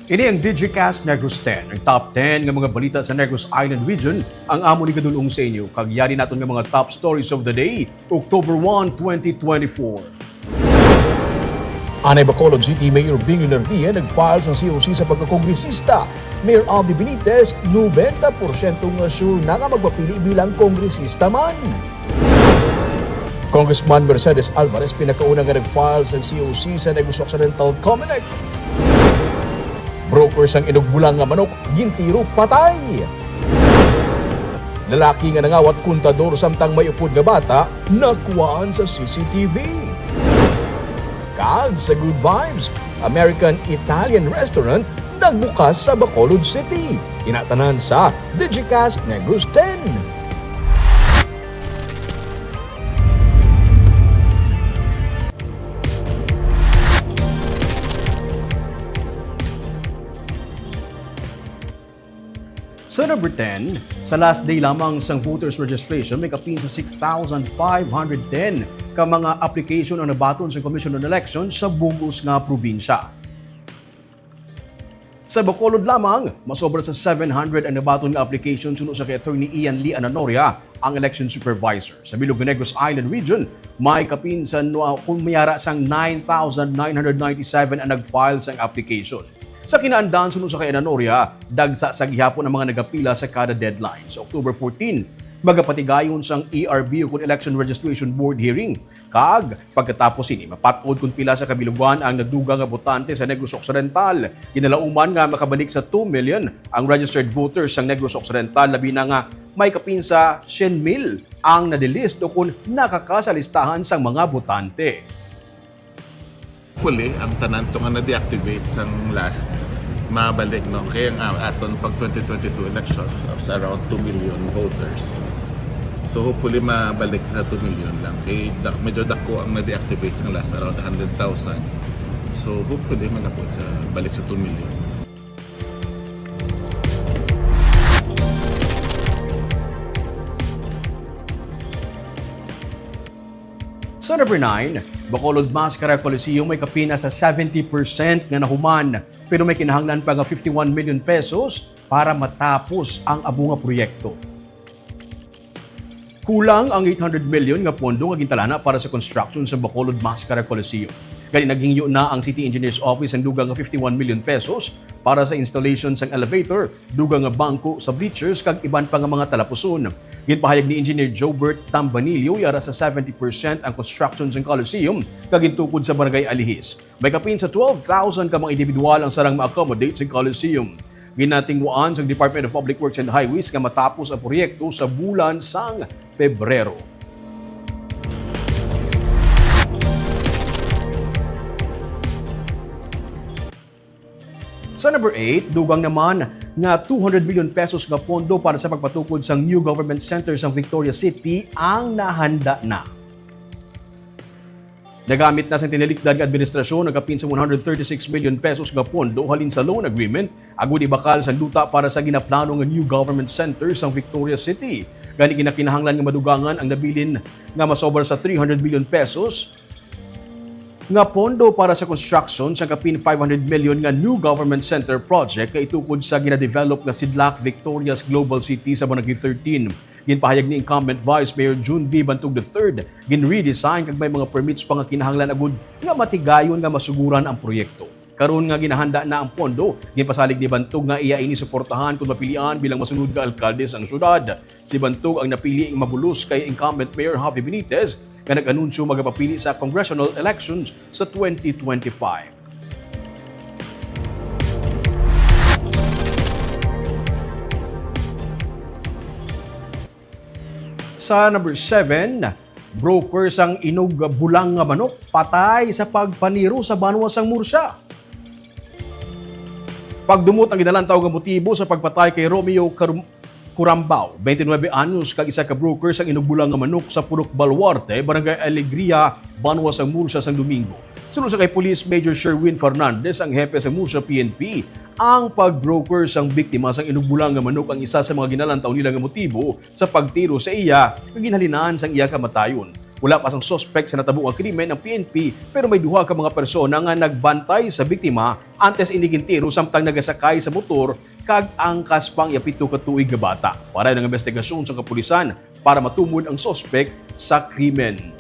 Ini ang Digicast Negros X, ang top 10 ng mga balita sa Negros Island Region, ang amo ni kadulong sa inyo. Kagyari natin ng mga top stories of the day, October 1, 2024. Anay Bacolod City Mayor Bingo Nardia nag-file sa COC sa pagkakongresista. Mayor Aldi Benitez, 90% nga sure na nga magpapili bilang kongresista man. Congressman Mercedes Alvarez pinakauna nga nag-file sa COC sa Negros Occidental Comelec. Brokers ang inugbulang nga manok, gintiro patay. Lalaki nga nangawat kontador samtang may upod nga bata, nakuhaan sa CCTV. Kag sa Good Vibes, American-Italian restaurant nagbukas sa Bacolod City. Tinatanan sa Digicast Negros X. Sa number 10, sa last day lamang sa voters registration, may kapin sa 6,510 ka mga application ang nabaton sa Commission on Elections sa bungos nga probinsya. Sa Bacolod lamang, masobra sa 700 ang nabaton nga application suno sa kay Attorney Ian Lee Ananoria, ang election supervisor. Sa Bilog Negros Island Region, may kapin sa kumiyara sang 9,997 ang nag-file sa application. Sa kinaandan suno sa kay Ananoria, dagsa sa gihapon ang mga nagapila sa kada deadline. Sa October 14, magapatigayon sang ERB o Election Registration Board hearing. Kag pagkatapos ini, mapatod kung pila sa kabilugan ang nagduga nga botante sa Negros Occidental. Ginalauman nga makabalik sa 2 million ang registered voters sa Negros Occidental, labi na nga may kapin sa 100,000 ang nadilist o kung nakakasalistahan sang mga botante. Hopefully, ang tanan to nga na-deactivate sang last mabalik, no? Kaya nga aton pag 2022 elections of around 2 million voters. So hopefully mabalik sa 2 million lang. Kaya medyo dako ang na-deactivate sang last, around 100,000. So hopefully manapod sa balik sa 2 million. Sa number 9, Bacolod Mascara Coliseum may kapina sa 70% nga nahuman, pero may kinahanglan pa nga 51 million pesos para matapos ang abunga proyekto. Kulang ang 800 million nga pondo nga gintalana para sa construction sa Bacolod Mascara Coliseum. Gani naghingyo na ang City Engineer's Office ang dugang nga 51 million pesos para sa installation sang elevator, dugang nga bangko sa bleachers kag iban pa nga mga talapuson. Ginpahayag ni Engineer Jobert Tambanillo yara sa 70% ang construction sa Coliseum kag gintukod sa Barangay Alihis. May kapin sa 12,000 ka mga individual ang sarang ma-accommodate sa Coliseum. Ginatingwaan sa Department of Public Works and Highways nga matapos ang proyekto sa bulan sang Pebrero. Sa number 8, dugang naman nga 200 million pesos nga pondo para sa pagpatukod sa new government center sa Victoria City ang nahanda na. Nagamit na sa tinilikdan nga administrasyon ang kapin sa 136 million pesos nga pondo halin sa loan agreement agud ibakal sa luta para sa ginaplano nga new government center sa Victoria City. Gani ginakinahanglan nga madugangan ang nabilin nga masobra sa 300 million pesos nga pondo para sa construction sa kapin 500 million nga new government center project kay itukod sa gina-develop nga Sidlak Victoria's Global City sa Barangay 13. Ginpahayag ni incumbent Vice Mayor June B. Bantog III, gin-redesign kag may mga permits pa nga kinahanglan agud nga matigayon nga masuguran ang proyekto. Karon nga ginahanda na ang pondo, ginpasalig ni Bantog nga iya ini suportahan kung mapilian bilang masunod nga alkalde sang syudad. Si Bantog ang napili ang mabulos kay incumbent Mayor Javi Benitez nga nag-anunsyo magapapili sa congressional elections sa 2025. Sa number 7, brokers ang inog bulang nga manok patay sa pagpaniro sa banwa sang Murcia. Pagdumot ang ginalantaw nga motibo sa pagpatay kay Romeo Curambao, 29 anyos kag isa ka broker sang inugbulang nga manok sa Purok Baluarte, Barangay Alegria, Banwa sang Murcia sang Domingo. Sunod sa kay Police Major Sherwin Fernandez, ang hepe sa Murcia PNP, ang pagbroker sang biktima sang inugbulang nga manok ang isa sa mga ginalantaw nila nga motibo sa pagtiro sa iya kag ginhalinaan sang iya kamatayon. Wala pa sang suspect sa natabuang krimen ng PNP pero may duha ka mga persona nga nagbantay sa biktima antes inigintiro samtang nagasakay sa motor kag angkas pang yapito ka tuig nga bata. Para ng investigasyon sa kapulisan para matumod ang suspect sa krimen.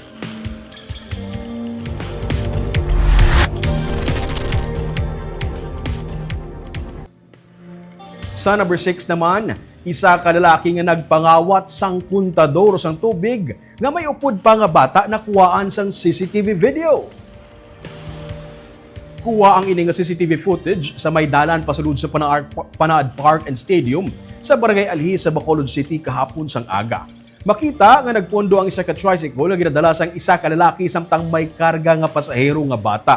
Sa number 6 naman, isa ka lalaki nga nagpangawat sang puntador sang tubig nga may upod pa nga bata na kuwaan sang CCTV video. Kuha ang ini nga CCTV footage sa may dalan pasulod sa Panaad Park and Stadium sa Barangay Alhi sa Bacolod City kahapon sang aga. Makita nga nagpondo ang isa ka tricycle nga ginadala sang isa ka lalaki samtang may karga nga pasahero nga bata.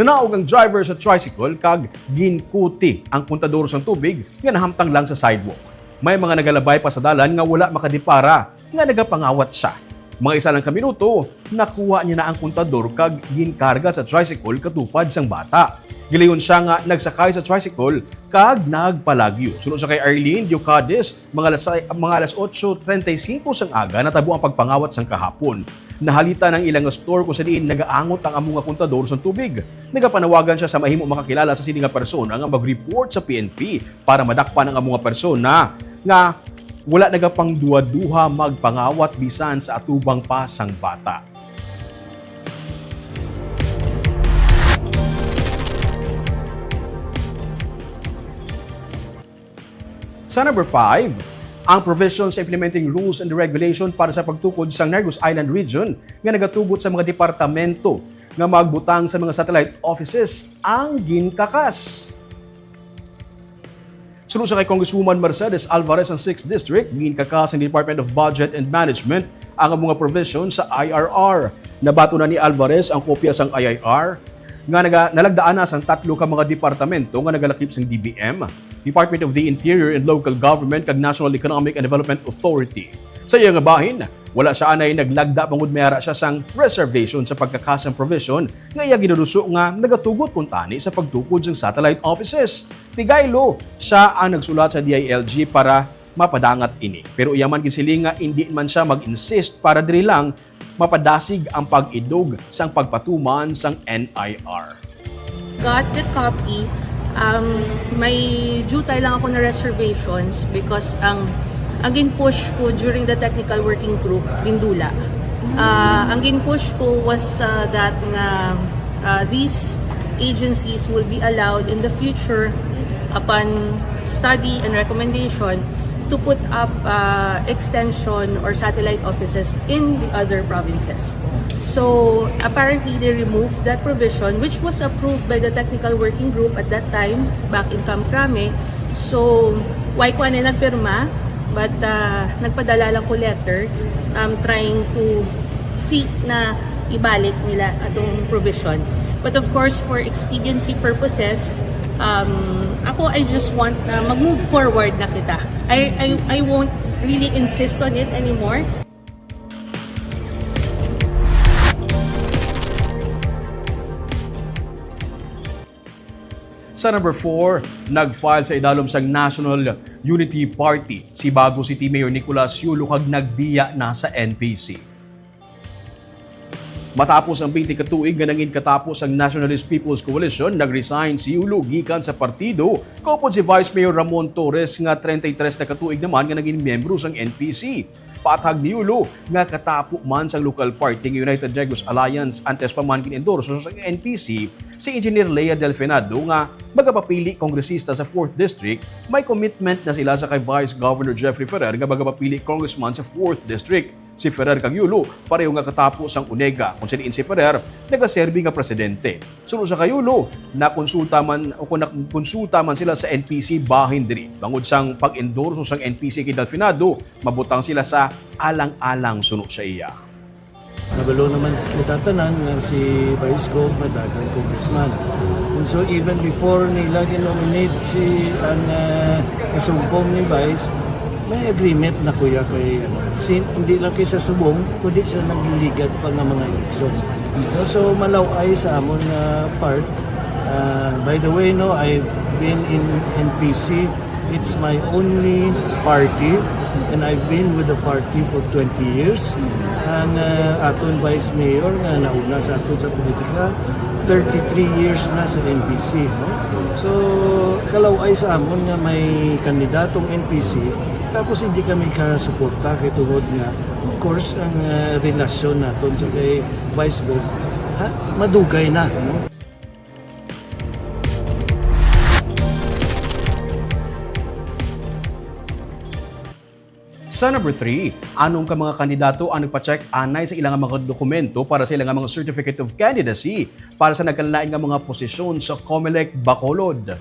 Nanaog ang driver sa tricycle kag ginkuti ang puntador sang tubig nga nahamtang lang sa sidewalk. May mga nagalabay pa sa dalan nga wala makadipara nga nagapangawat siya. Mga isa lang ka minuto, nakuha niya na ang puntador kag ginkarga sa tricycle katupad sang bata. Gilayon siya nga nagsakay sa tricycle kag nagpalagyo. Sunod sa kay Arlene Diocades, mga alas 8:35 sang aga natabo ang pagpangawat sang kahapon. Nahalita ng ilang store kung sa diin nagaangot ang among kontador sa tubig. Nagapanawagan siya sa mahimo makakilala sa sini nga persona nga mag-report sa PNP para madakpan ang among persona nga wala nagapang duha-duha magpangawat bisan sa atubang pa sang bata. Sa number 5, ang provisions implementing rules and regulation para sa pagtukod sa Negros Island Region nga nagatubot sa mga departamento nga magbutang sa mga satellite offices ang ginkakas. Sunod sa kay Congresswoman Mercedes Alvarez ng 6th District, ginkakas ng Department of Budget and Management ang mga provisions sa IRR. Nabato na ni Alvarez ang kopya sang IRR nga nalagdaan na sang 3 ka mga departamento nga nagalakip sang DBM, Department of the Interior and Local Government kag National Economic and Development Authority. Sa iya nga bahin, wala siya anay naglagda pangud mayara siya sang reservation sa pagkakasang provision nga iya ginuduso nga nagatugot kuntani sa pagtukod sang satellite offices. Tigaylo siya ang nagsulat sa DILG para mapadangat ini. Pero iyaman gisiling nga hindi man siya mag-insist para diri lang mapadasig ang pag-idog sang pagpatuman sang NIR. Got the copy. May jutay lang ako na reservations because ang gin-push ko during the technical working group, Lindula, ang gin-push ko was that these agencies will be allowed in the future upon study and recommendation to put up extension or satellite offices in the other provinces. So apparently they removed that provision which was approved by the technical working group at that time back in Camp Crame. So why ko na nagpirma but nagpadala lang ko letter trying to seek na ibalik nila atong provision. But of course for expediency purposes, I just want mag-move forward na kita. I won't really insist on it anymore. Sa number 4, nag-file sa idalom sang National Unity Party si Bago City Mayor Nicolas Yulo kag nagbiya na sa NPC. Matapos ang 20 ka tuig nga nangin katapos ang Nationalist People's Coalition, nag-resign si Yulo gikan sa partido. Kaupod si Vice Mayor Ramon Torres nga 33 na katuig naman nga naging miyembro sang NPC. Patag ni Yulo nga katapo man sa local party ng United Negros Alliance antes pa man kin-endorso sa NPC si Engineer Lea Delfinado nga magapapili kongresista sa 4th District. May commitment na sila sa kay Vice Governor Jeffrey Ferrer nga magapapili congressman sa 4th District. Si Ferrer kag Yulo pareho nga katapos ang UNEGA kung siniin si Ferrer nagaserbi nga presidente. Sunod sa kay Yulo, nakonsulta man sila sa NPC bahin diri. Tungod sang pag-endorso sang NPC kay Delfinado, mabutang sila sa alang-alang sunod sa iya. Nabalo naman kitatanan na si Vice Gov madagang congressman. And so even before nila ginominate si ang kasumpong ni Vice, may agreement na kuya kay hindi lang kay sa subong kundi sa nagliligad pa ng mga eleksyon. So malaway sa amon part. By the way, no, I've been in NPC. It's my only party and I've been with the party for 20 years. ang aton Vice Mayor nga nauna sa aton sa politika, 33 years na sa NPC. No? So, kalaway sa amon nga may kandidatong NPC, tapos hindi kami ka-suporta kay tungod nga, of course, ang relasyon naton sa kay Vice Gov, madugay na. No? Sa number 3, anong ka mga kandidato ang nagpa-check anay sa ilang mga dokumento para sa ilang mga certificate of candidacy para sa nagkalain nga mga posisyon sa COMELEC Bacolod.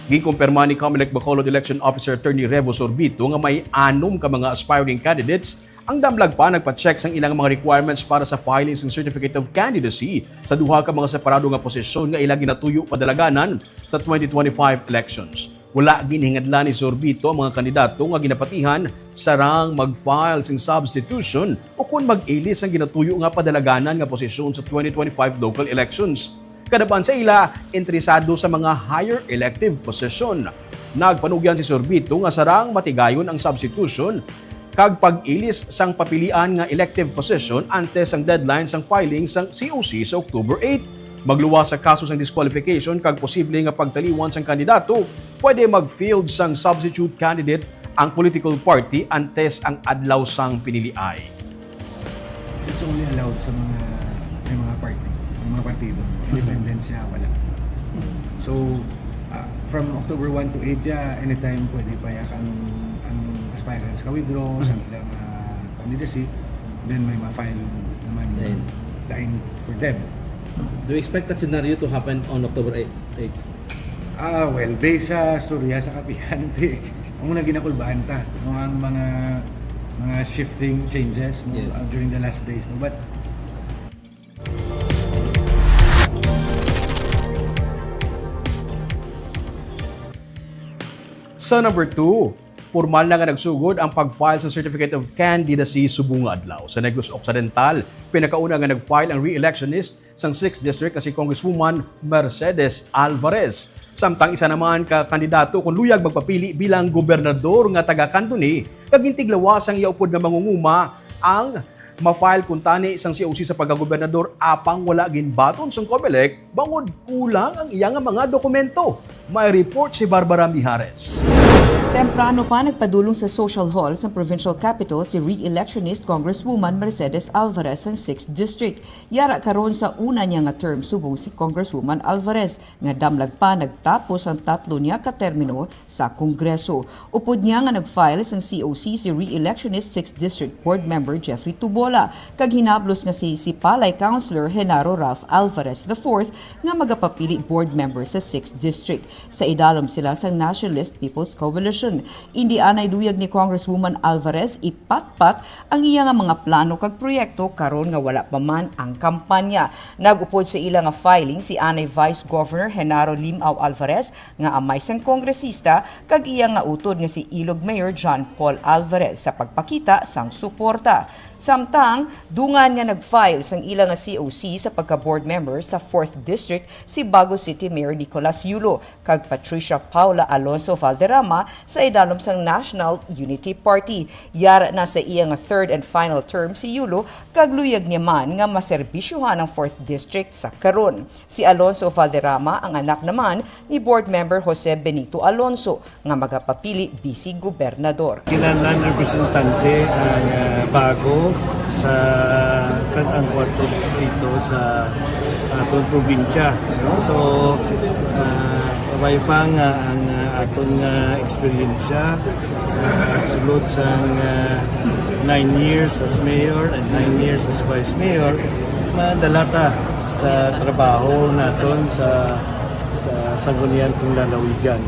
Gikumpirma ni COMELEC Bacolod Election Officer Attorney Revo Sorbito nga may 6 ka mga aspiring candidates ang damlag pa nagpa-check sang ilang mga requirements para sa filings ng certificate of candidacy sa duha ka mga separado nga posisyon nga ilang ginatuyo padalaganan sa 2025 elections. Wala ginhingadla ni Sorbito ang mga kandidato nga ginapatihan sarang mag-file sing substitution o kung mag-ilis ang ginatuyo nga padalaganan nga posisyon sa 2025 local elections. Kadaban sa ila, interesado sa mga higher elective posisyon. Nagpanugyan si Sorbito nga sarang matigayon ang substitution kag pag-ilis sang papilian nga elective position antes ang deadline sang filing sang COC sa October 8. Magluwas sa kaso sang disqualification kag posible nga pagtaliwan sang kandidato, pwede mag-field sang substitute candidate ang political party antes ang adlaw sang piniliay. It's only allowed sa may mga party, may mga partido. Independensya, wala. So, from October 1 to 8, anytime pwede pa ang aspirants ka-withdraw sa ilang candidacy, then may ma-file naman line for them. Do you expect that scenario to happen on October 8? Well, based sa storya sa kapihan, ang unang ginakulbahan ta, no, ang mga shifting changes no, Yes. During the last days. No? But Sa number 2, formal na nga nagsugod ang pag-file sa Certificate of Candidacy subong nga adlaw. Sa Negros Occidental, pinakauna nga nag-file ang re-electionist sang 6th District na si Congresswoman Mercedes Alvarez. Samtang isa naman ka kandidato kung luyag magpapili bilang gobernador nga taga-Cantoni, kag intiglawas ang iaupod nga mangunguma ang ma-file kung tani isang COC sa pagkagobernador apang wala ginbaton sang COMELEC bangod kulang ang iyang mga dokumento. May report si Barbara Mijares. Temprano pa nagpadulong sa Social Hall sa Provincial Capital si re-electionist Congresswoman Mercedes Alvarez ng 6th District. Yara karon sa una niya nga term subong si Congresswoman Alvarez nga damlag pa nagtapos ang 3 niya ka termino sa Kongreso. Upod niya nga nag-file sang COC si re-electionist 6th District Board Member Jeffrey Tubola kag hinablos nga si Palay Councilor Genaro Ralph Alvarez IV nga magapapili board member sa 6th District. Sa idalom sila sa Nationalist People's Coalition. Hindi anay duyag ni Congresswoman Alvarez ipatpat ang iya nga mga plano kag proyekto karon nga wala pa man ang kampanya. Nagupod sa ila nga filing si anay Vice Governor Genaro Limao Alvarez nga amay sang kongresista kag iya nga utod nga si Ilog Mayor John Paul Alvarez sa pagpakita sang suporta. Samtang dungan nga nag-file sang ila nga COC sa pagka-board member sa 4th District si Bago City Mayor Nicolas Yulo kag Patricia Paula Alonso Valderrama sa idalom sang National Unity Party. Yara na sa iya nga 3rd and final term si Yulo kag luyag niya man nga maserbisyuhan ang 4th District sa karon. Si Alonso Valderrama ang anak naman ni board member Jose Benito Alonso nga magapapili vice gobernador. Kinahanglan representante ang bago sa ang 4th distrito sa aton probinsya. No? So, kabay pa nga ang aton eksperyensya sa sulod sang 9 years as mayor and 9 years as vice mayor, madalata sa trabaho naton sa sanggunian kong lalawigan.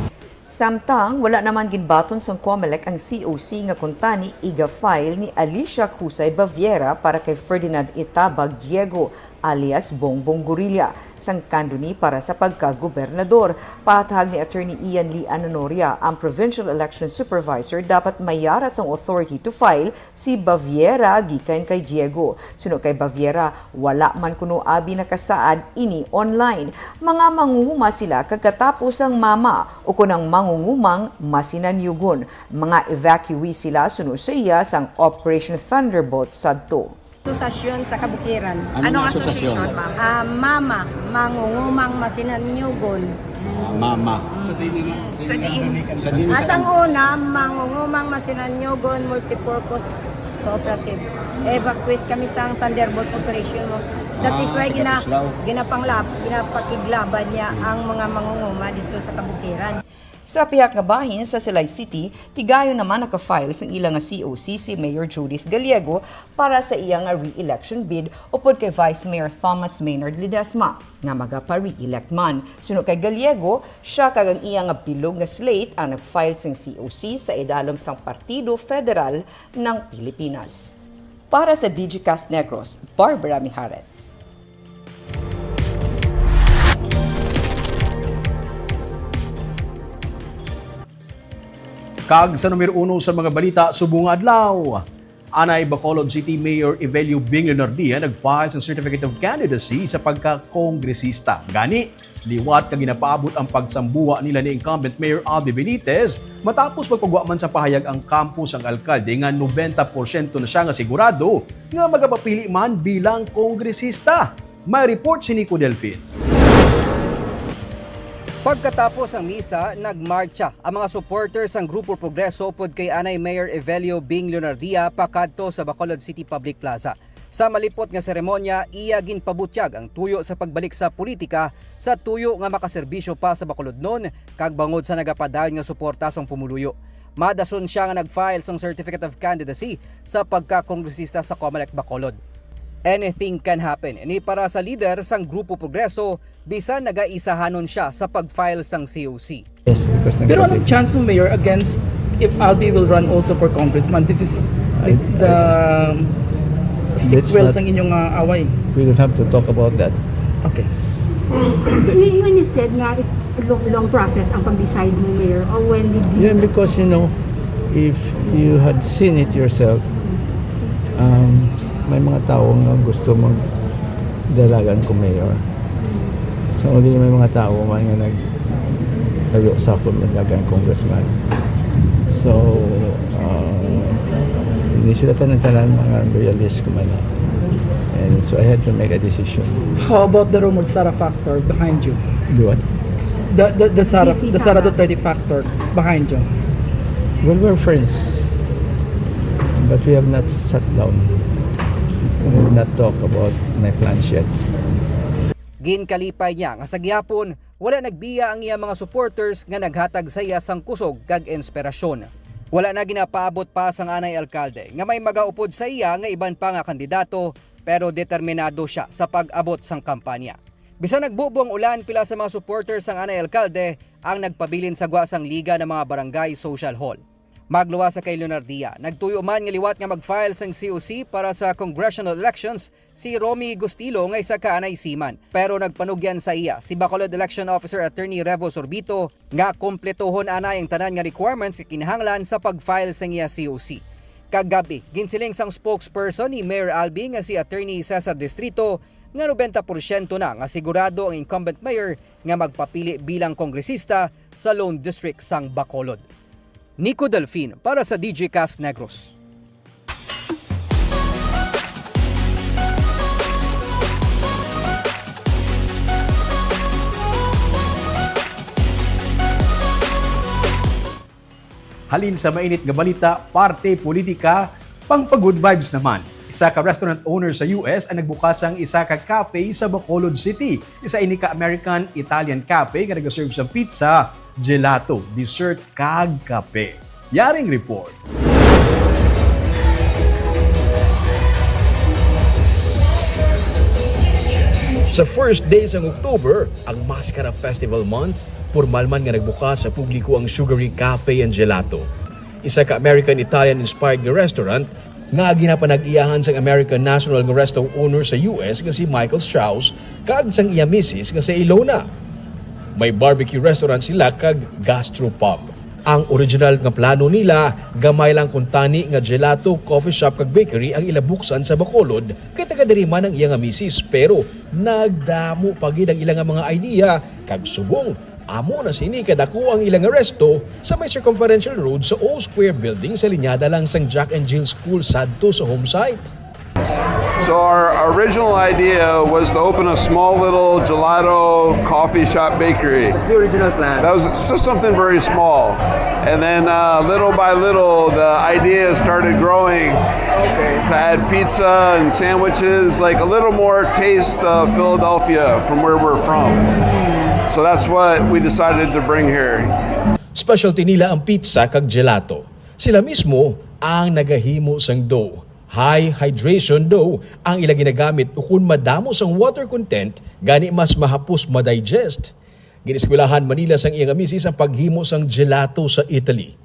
Samtang wala naman ginbaton sang COMELEC ang COC nga kuntani iga-file ni Alicia Cusay Baviera para kay Ferdinand Itabag Diego alias Bongbong Gorilla sang kanduni para sa pagkagobernador. Patahag ni Attorney Ian Lee Anonoria, ang Provincial Election Supervisor dapat mayara sang authority to file si Baviera gikan kay Diego. Suno kay Baviera, wala man kuno abi nakasaad ini online. Mga mangunguma sila kagkatapos ang mama o kunang mangungumang masinanyugon. Mga evacuee sila suno sa iya sang Operation Thunderbolt sadto. Asosasyon sa Kabukiran. Anong asosasyon? Mama, mangungumang masinanyugon. Mama. Sa diin. Asang una, mangungumang masinanyugon multipurpose cooperative. Evacuate kami sa Thunderbolt operation mo. That is why ginapakiglaban niya ang mga mangunguma dito sa Kabukiran. Sa pihak nga bahin sa Silay City, tigayon naman nakafile sa ilang nga COC si Mayor Judith Gallego para sa iyang re-election bid upod kay Vice Mayor Thomas Maynard Ledesma nga magapa-re-elect man. Suno kay Gallego, siya kag ang iyang nga bilog nga slate ang nag-file sang COC sa idalom sang Partido Federal ng Pilipinas. Para sa Digicast Negros, Barbara Mijares. Kag sa numero 1 sa mga balita subong adlaw. Anay Bacolod City Mayor Evelio Bing Leonardia nag-file sa Certificate of Candidacy sa pagka-kongresista. Gani, liwat kag ginapaabot ang pagsambuha nila ni incumbent Mayor Albi Benitez matapos magpagwa man sa pahayag ang campus ang alkalde nga 90% na siya nga sigurado nga magapapili man bilang kongresista. May report si Nico Delfin. Pagkatapos ang misa, nagmarcha ang mga supporters ng Grupo Progreso pod kay Anay Mayor Evelio Bing Leonardia pakadto sa Bacolod City Public Plaza. Sa malipot nga seremonya, iya ginpabutyag ang tuyo sa pagbalik sa politika sa tuyo nga makaserbisyo pa sa Bacolod noon kag bangod sa nagapadayon nga suporta sang pumuluyo. Madason siya nga nag-file sang Certificate of Candidacy sa pagka-kongresista sa Comelec Bacolod. Anything can happen. Ini para sa leader sang Grupo Progreso, bisan nagaisahanon siya sa pag-file sang COC. Yes, pero anong chance ng mayor against if Albi will run also for congressman? This is the sequel sang inyong away. We don't have to talk about that. Okay. When you said nga, long process ang pag-decide mo, Mayor, or when did you... Yeah, because if you had seen it yourself, may mga tao nga gusto magdalagan ko mayor. So, hindi may mga tao man nga nagtayo sa ako magdalagan congressman. So, hindi sila tanan mga realist ko man. And so, I had to make a decision. How about the rumored Sara factor behind you? Do what? The Sara Duterte factor behind you? Well, we're friends. But we have not sat down. We will not talk about my plans yet. Ginkalipay niya nga sa gihapon, wala nagbiya ang iya mga supporters nga naghatag sa iya sang kusog kag inspirasyon. Wala na ginapaabot pa sang anay alkalde nga may magaupod sa iya nga iban pa nga kandidato pero determinado siya sa pag-abot sang kampanya. Bisan nagbubong ulan, pila sa mga supporters sang anay alkalde ang nagpabilin sa gwasang liga ng mga barangay social hall. Magluwa sa kay Leonardia, nagtuyo man nga liwat nga mag-file sang COC para sa congressional elections si Romy Gustilo nga isa ka anay siman. Pero nagpanugyan sa iya si Bacolod Election Officer Attorney Revo Sorbito nga kompletohon anay ang tanan nga requirements nga kinahanglan sa pag-file sang iya COC. Kagabi, ginsiling sang spokesperson ni Mayor Albi nga si Attorney Cesar Distrito nga 90% na nga sigurado ang incumbent mayor nga magpapili bilang kongresista sa Lone District sang Bacolod. Nico Delfin para sa Digicast Negros. Halin sa mainit nga balita, parte politika, pang good vibes naman. Isa ka restaurant owner sa US ang nagbukas ang isa ka cafe sa Bacolod City. Isa ini ka American-Italian cafe nga nag-serve sa pizza, gelato, dessert, kag kape. Yaring report. Sa first days ng October, ang Mascara Festival Month, formal man nga nagbukas sa publiko ang Sugary Cafe and Gelato. Isa ka American-Italian-inspired nga restaurant nga ginapanag-iyahan sang American National nga resto owner sa US nga si Michael Strauss kag sang iya misis nga sa Ilona. May barbecue restaurant sila kag gastropub. Ang original nga plano nila, gamay lang kuntani nga gelato, coffee shop kag bakery ang ilabuksan sa Bacolod kay taga-diriman ang iya nga misis, pero nagdamo pagid ang ilang mga idea kag subong amo na sini kadako ang ilang resto sa may circumferential road sa O Square building sa linyada lang sang Jack and Jill School sadto sa home site. So our original idea was to open a small little gelato coffee shop bakery. That's the original plan. That was just something very small. And then little by little, the idea started growing to add pizza and sandwiches, like a little more taste of Philadelphia from where we're from. So that's what we decided to bring here. Specialty nila ang pizza kag gelato. Sila mismo ang nagahimo sang dough. High hydration dough ang ila ginagamit ukon madamo sang water content gani mas mahapos ma-digest. Giniskwelahan Manila sang iyang misis ang paghimo sang gelato sa Italy.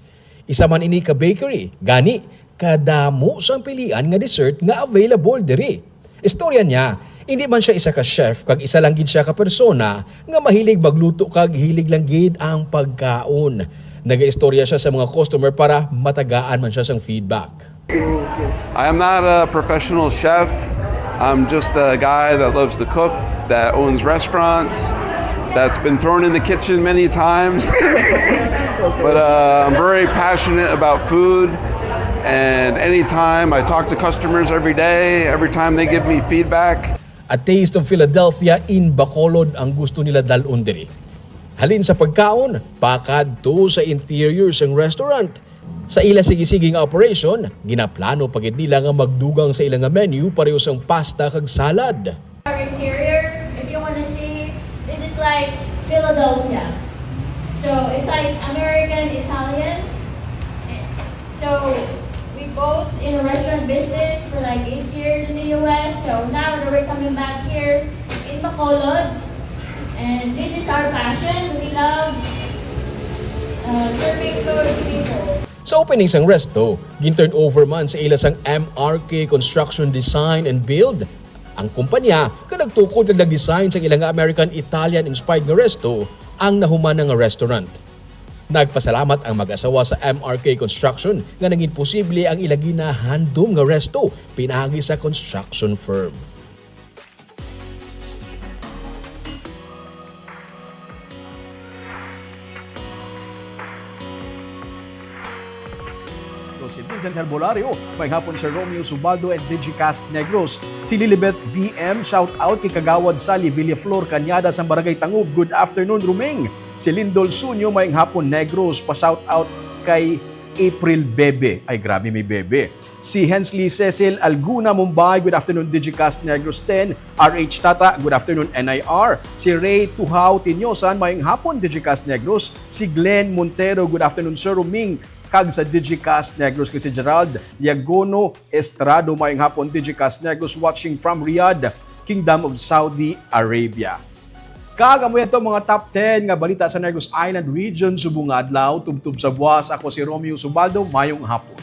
Isa man ini ka bakery, gani kadamo sang pilian nga dessert nga available diri. Istorya niya, hindi man siya isa ka chef kag isa lang gid siya ka persona nga mahilig magluto kag hilig lang gid ang pagkaon. Nagaistorya siya sa mga customer para matagaan man siya sang feedback. I am not a professional chef. I'm just a guy that loves to cook, that owns restaurants, that's been thrown in the kitchen many times. But I'm very passionate about food. And anytime I talk to customers every day, every time they give me feedback. A taste of Philadelphia in Bacolod ang gusto nila dalon diri. Halin sa pagkaon, pakadto sa interior sang restaurant. Sa ila sige-sige nga operation, ginaplano pagid nila nga magdugang sa ilang nga menu pareho sang pasta kag salad. Our interior, if you want to see, this is like Philadelphia. So it's like American Italian. So we both in a restaurant business for like 8 years in the US. So now that we're coming back here in Bacolod, and this is our passion. We love serving food to people. Sa opening sang resto, gin-turn over man sa ila sang MRK Construction Design and Build. Ang kumpanya nga nagtukod kag nag-design sang ilang American-Italian inspired nga resto ang nahuman nga restaurant. Nagpasalamat ang mag-asawa sa MRK Construction nga naging posible ang ilagi na handom nga resto pinagi sa construction firm. Si Vincent Herbolario, may hapon si Romeo Subaldo at Digicast Negros. Si Lilibeth VM, shout out kay Kagawad Sally Villaflor Cañada sa Barangay Tangub. Good afternoon, Ruming. Si Lindol Sunyo, may hapon Negros, pa-shout out kay April Bebe. Ay, grabe, may Bebe. Si Hensley Cecil Alguna, Mumbai. Good afternoon, Digicast Negros 10. RH Tata, good afternoon, NIR. Si Ray Tuhaw Tinyosan, may hapon, Digicast Negros. Si Glenn Montero, good afternoon, Sir Ruming. Kag sa Digicast Negros kay si Gerald Diagono Estrado, mayong hapon, Digicast Negros watching from Riyadh, Kingdom of Saudi Arabia. Kag amo ito mga top 10 nga balita sa Negros Island Region subong adlaw tubtub sa buwas. Ako si Romeo Subaldo, mayong hapon.